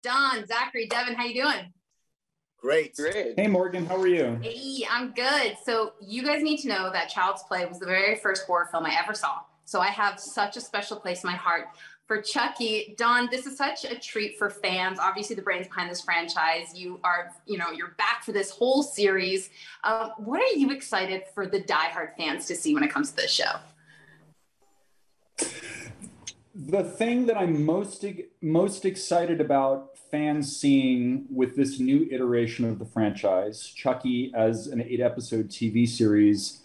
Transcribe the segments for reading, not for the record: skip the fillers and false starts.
Don, Zackary, Devon, how you doing? Great. Hey, Morgan, how are you? Hey, I'm good. So you guys need to know that Child's Play was the very first horror film I ever saw. So I have such a special place in my heart for Chucky. Don, this is such a treat for fans. Obviously, the brains behind this franchise. You're back for this whole series. What are you excited for the diehard fans to see when it comes to this show? The thing that I'm most excited about fans seeing with this new iteration of the franchise, Chucky as an 8-episode TV series,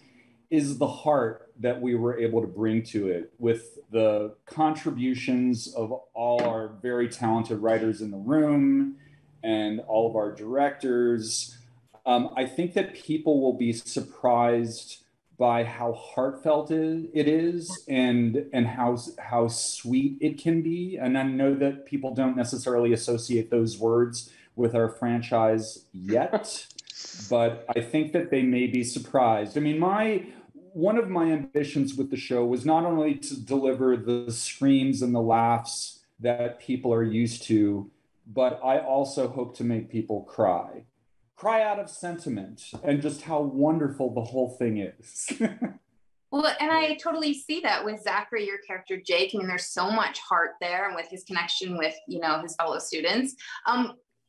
is the heart that we were able to bring to it with the contributions of all our very talented writers in the room and all of our directors. I think that people will be surprised by how heartfelt it is and how sweet it can be. And I know that people don't necessarily associate those words with our franchise yet, but I think that they may be surprised. I mean, one of my ambitions with the show was not only to deliver the screams and the laughs that people are used to, but I also hope to make people cry out of sentiment and just how wonderful the whole thing is. Well, and I totally see that with Zackary, your character Jake. I mean, there's so much heart there, and with his connection with, his fellow students.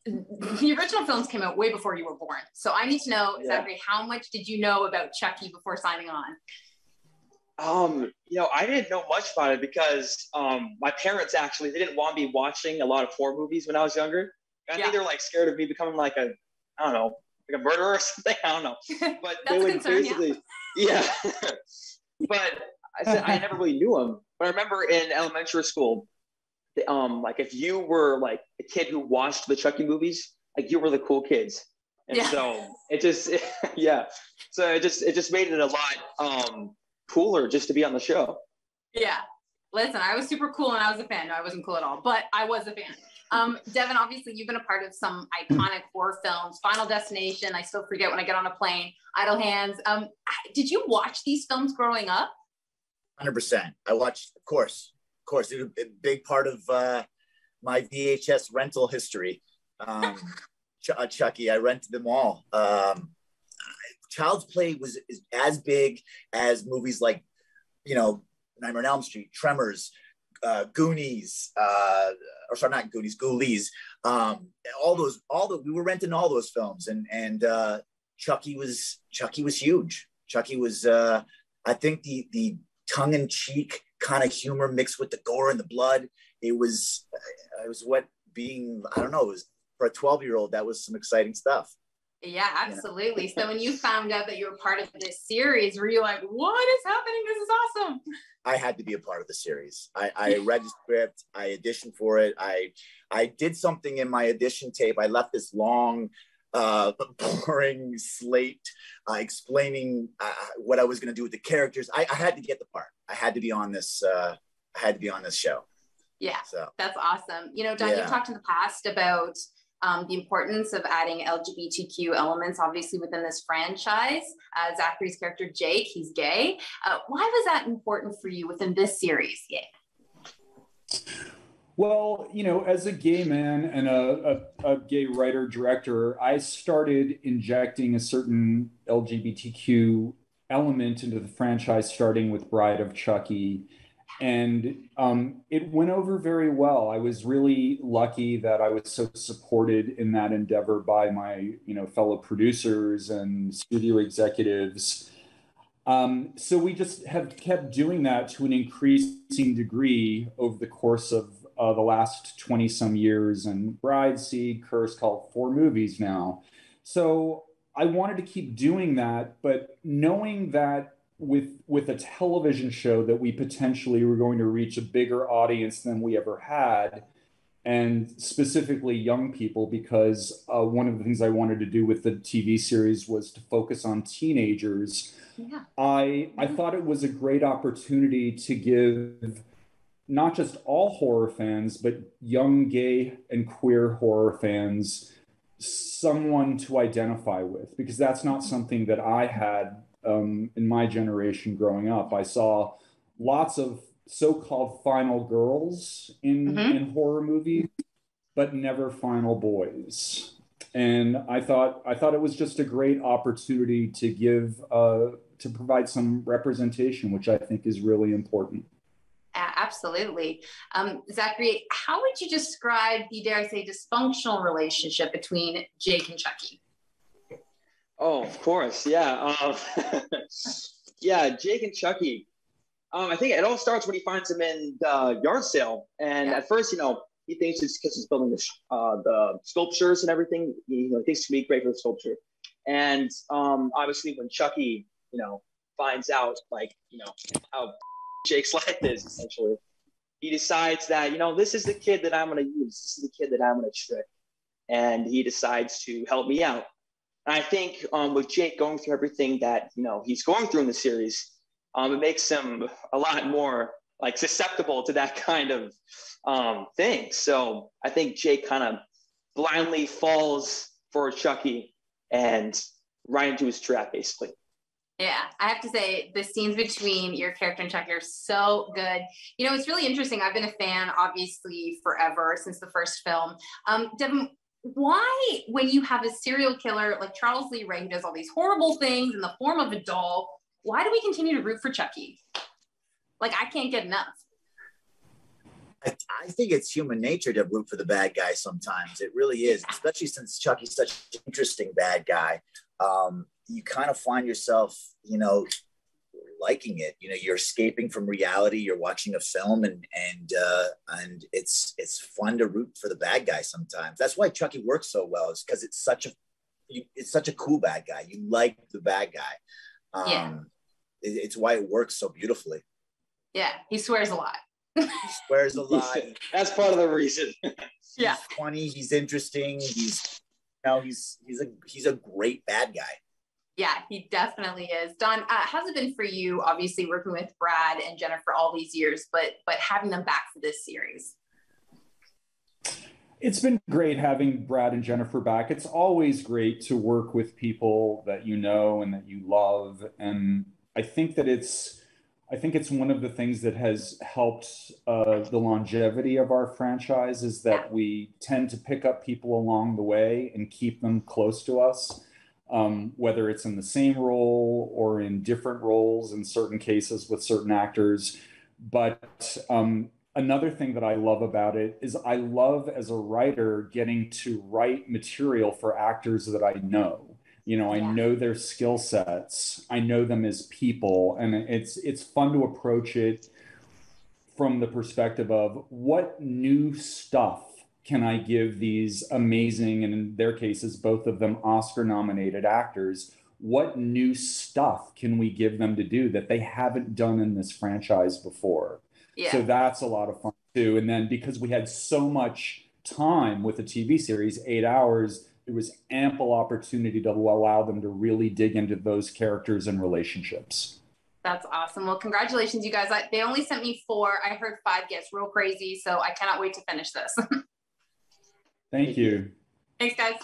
The original films came out way before you were born. So I need to know, Zackary, how much did you know about Chucky before signing on? I didn't know much about it because my parents they didn't want me watching a lot of horror movies when I was younger. I think they're scared of me becoming like a murderer or something. I don't know. But they would basically, yeah. But I never really knew him. But I remember in elementary school, if you were like a kid who watched the Chucky movies, you were the cool kids. And so it just made it a lot cooler just to be on the show. Yeah. Listen, I was super cool and I was a fan. No, I wasn't cool at all, but I was a fan. Devon, obviously you've been a part of some iconic horror films, Final Destination, I still forget when I get on a plane, Idle Hands. Did you watch these films growing up? 100%. I watched, of course, it was a big part of my VHS rental history. Chucky, I rented them all. Child's Play was as big as movies like, Nightmare on Elm Street, Tremors, Goonies, not Goonies, Ghoulies. We were renting all those films, and Chucky was huge. Chucky was, I think the tongue-in-cheek kind of humor mixed with the gore and the blood. It was what being, I don't know, it was for a 12-year-old, that was some exciting stuff. Yeah, absolutely. So when you found out that you were part of this series, were you like, what is happening? This is awesome. I had to be a part of the series. I read the script. I auditioned for it. I did something in my audition tape. I left this long, boring slate explaining what I was going to do with the characters. I had to get the part. I had to be on this. I had to be on this show. Yeah, so that's awesome. Don, you've talked in the past about the importance of adding LGBTQ elements, obviously, within this franchise. Zackary's character, Jake, he's gay. Why was that important for you within this series? Yeah. Well, as a gay man and a gay writer-director, I started injecting a certain LGBTQ element into the franchise, starting with Bride of Chucky. And it went over very well. I was really lucky that I was so supported in that endeavor by my, fellow producers and studio executives. So we just have kept doing that to an increasing degree over the course of the last 20 some years, and Bride, Seed, Curse, called 4 movies now. So I wanted to keep doing that, but knowing that with a television show that we potentially were going to reach a bigger audience than we ever had, and specifically young people, because one of the things I wanted to do with the TV series was to focus on teenagers. Yeah. I thought it was a great opportunity to give not just all horror fans, but young gay and queer horror fans someone to identify with, because that's not something that I had in my generation growing up. I saw lots of so-called final girls in horror movies, but never final boys. And I thought it was just a great opportunity to give to provide some representation, which I think is really important. Absolutely. Zackary, how would you describe the, dare I say, dysfunctional relationship between Jake and Chucky? Oh, of course. Yeah. Yeah, Jake and Chucky. I think it all starts when he finds him in the yard sale. And at first, he thinks it's because he's building the sculptures and everything. He thinks it's going to be great for the sculpture. And obviously when Chucky, finds out, how Jake's life is, essentially, he decides that, this is the kid that I'm going to use. This is the kid that I'm going to trick. And he decides to help me out. And I think with Jake going through everything that, he's going through in the series, it makes him a lot more susceptible to that kind of thing. So I think Jake kind of blindly falls for Chucky and right into his trap, basically. Yeah, I have to say the scenes between your character and Chucky are so good. It's really interesting. I've been a fan, obviously, forever, since the first film. Devon, why, when you have a serial killer like Charles Lee Ray, who does all these horrible things in the form of a doll, why do we continue to root for Chucky? I can't get enough. I think it's human nature to root for the bad guy sometimes. It really is, especially since Chucky's such an interesting bad guy. You kind of find yourself, liking it. You're escaping from reality. You're watching a film, and it's fun to root for the bad guy sometimes. That's why Chucky works so well. Is because it's such a cool bad guy. You like the bad guy. It's why it works so beautifully. Yeah, he swears a lot. He swears a lot. That's part of the reason. He's funny. He's interesting. He's a great bad guy. Yeah, he definitely is. Don, how's it been for you, obviously working with Brad and Jennifer all these years, but having them back for this series? It's been great having Brad and Jennifer back. It's always great to work with people that you know and that you love. And I think it's one of the things that has helped the longevity of our franchise is that we tend to pick up people along the way and keep them close to us. Whether it's in the same role or in different roles in certain cases with certain actors. But another thing that I love about it is I love, as a writer, getting to write material for actors that I know. I know their skill sets. I know them as people. And it's fun to approach it from the perspective of what new stuff can I give these amazing, and in their cases, both of them Oscar-nominated actors, what new stuff can we give them to do that they haven't done in this franchise before? Yeah. So that's a lot of fun too. And then because we had so much time with the TV series, 8 hours, there was ample opportunity to allow them to really dig into those characters and relationships. That's awesome. Well, congratulations, you guys. They only sent me 4. I heard 5 gets real crazy, so I cannot wait to finish this. Thank you. Thanks, guys.